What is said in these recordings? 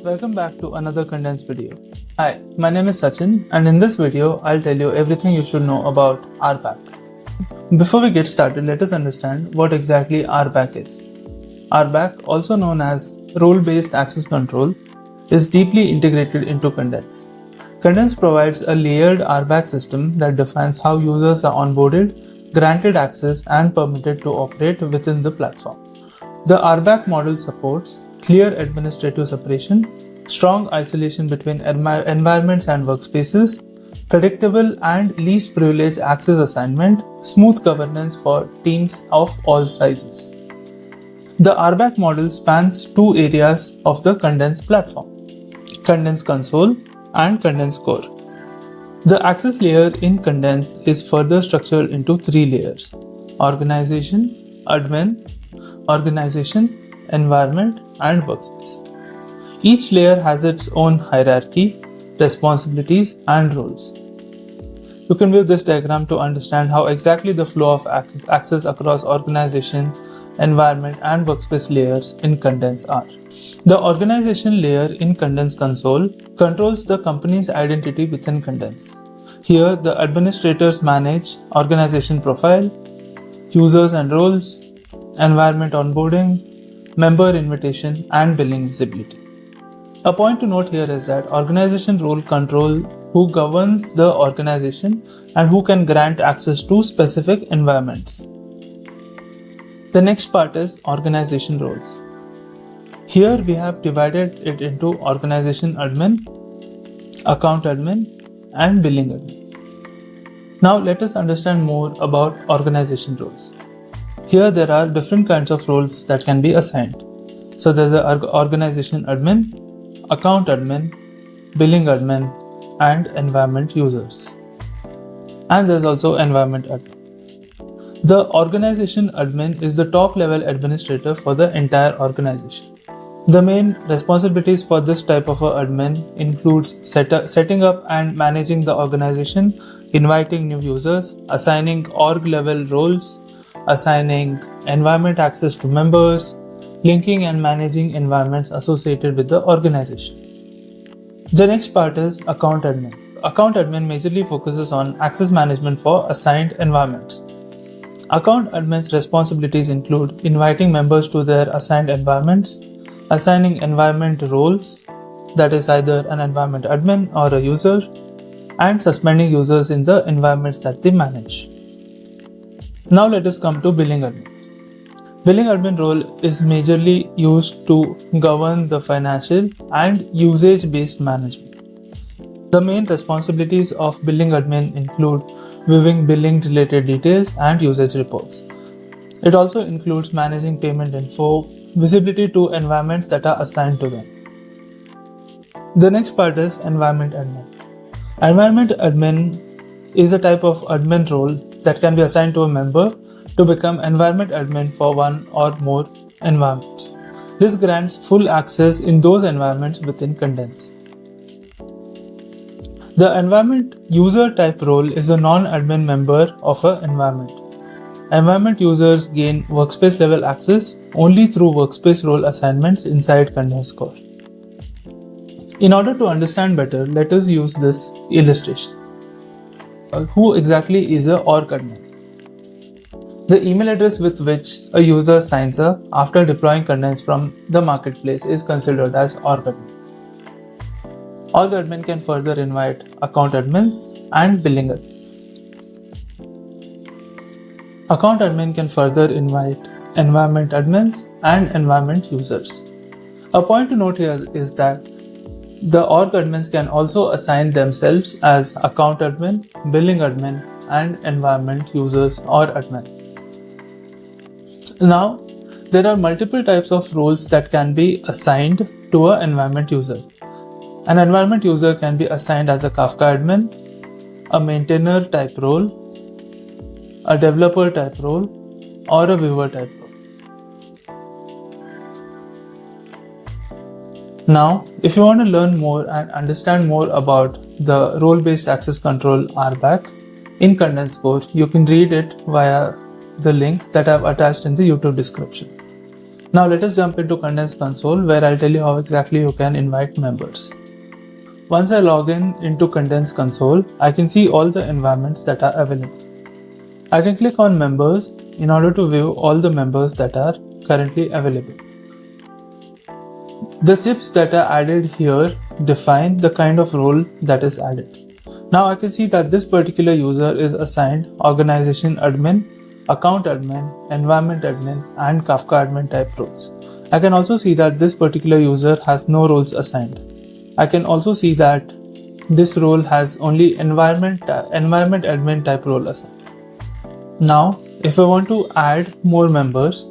welcome back to another Condense video. Hi, my name is Sachin and in this video I'll tell you everything you should know about RBAC. Before we get started, let us understand what exactly RBAC is. RBAC, also known as Role-Based Access Control, is deeply integrated into Condense. Condense provides a layered RBAC system that defines how users are onboarded, granted access and permitted to operate within the platform. The RBAC model supports clear administrative separation, strong isolation between environments and workspaces, predictable and least privilege access assignment, smooth governance for teams of all sizes. The RBAC model spans two areas of the Condense platform: Condense Console and Condense Core. The access layer in Condense is further structured into three layers: organization, admin, organization, environment, and workspace. Each layer has its own hierarchy, responsibilities, and roles. You can view this diagram to understand how exactly the flow of access across organization, environment, and workspace layers in Condense are. The organization layer in Condense Console controls the company's identity within Condense. Here, the administrators manage organization profile, users and roles, environment onboarding, member invitation, and billing visibility. A point to note here is that organization role control who governs the organization and who can grant access to specific environments. The next part is organization roles. Here we have divided it into organization admin, account admin, and billing admin. Now let us understand more about organization roles. Here there are different kinds of roles that can be assigned. So there's an organization admin, account admin, billing admin, and environment users. And there's also environment admin. The organization admin is the top level administrator for the entire organization. The main responsibilities for this type of admin includes setting up and managing the organization, inviting new users, assigning org level roles, assigning environment access to members, linking and managing environments associated with the organization. The next part is account admin. Account admin majorly focuses on access management for assigned environments. Account admin's responsibilities include inviting members to their assigned environments, assigning environment roles, that is either an environment admin or a user, and suspending users in the environments that they manage. Now let us come to billing admin. Billing admin role is majorly used to govern the financial and usage-based management. The main responsibilities of billing admin include viewing billing related details and usage reports. It also includes managing payment info, visibility to environments that are assigned to them. The next part is environment admin. Environment admin is a type of admin role that can be assigned to a member to become environment admin for one or more environments. This grants full access in those environments within Condense. The environment user type role is a non-admin member of an environment. Environment users gain workspace level access only through workspace role assignments inside Condense Core. In order to understand better, let us use this illustration. Who exactly is a org admin? The email address with which a user signs up after deploying Condense from the marketplace is considered as org admin. Org admin can further invite account admins and billing admins. Account admin can further invite environment admins and environment users. A point to note here is that the org admins can also assign themselves as account admin, billing admin, and environment users or admin. Now, there are multiple types of roles that can be assigned to an environment user. An environment user can be assigned as a Kafka admin, a maintainer type role, a developer type role, or a viewer type role. Now, if you want to learn more and understand more about the role-based access control RBAC in Condense Core, you can read it via the link that I've attached in the YouTube description. Now let us jump into Condense console where I'll tell you how exactly you can invite members. Once I log into Condense console, I can see all the environments that are available. I can click on members in order to view all the members that are currently available. The chips that are added here define the kind of role that is added. Now I can see that this particular user is assigned organization admin, account admin, environment admin, and Kafka admin type roles. I can also see that this particular user has no roles assigned. I can also see that this role has only environment admin type role assigned. Now, if I want to add more members,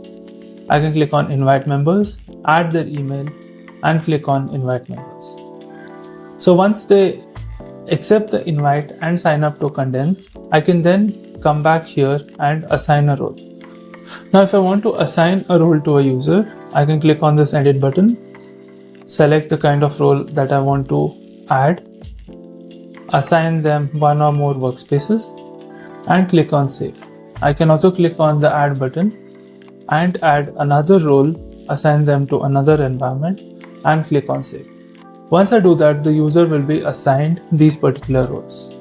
I can click on invite members, add their email, and click on invite members. So once they accept the invite and sign up to Condense, I can then come back here and assign a role. Now if I want to assign a role to a user, I can click on this edit button, select the kind of role that I want to add, assign them one or more workspaces, and click on save. I can also click on the add button and add another role, assign them to another environment, and click on save. Once I do that, the user will be assigned these particular roles.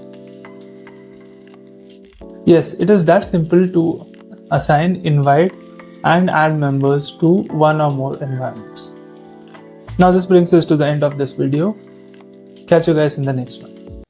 Yes, it is that simple to assign, invite, and add members to one or more environments. Now this brings us to the end of this video. Catch you guys in the next one.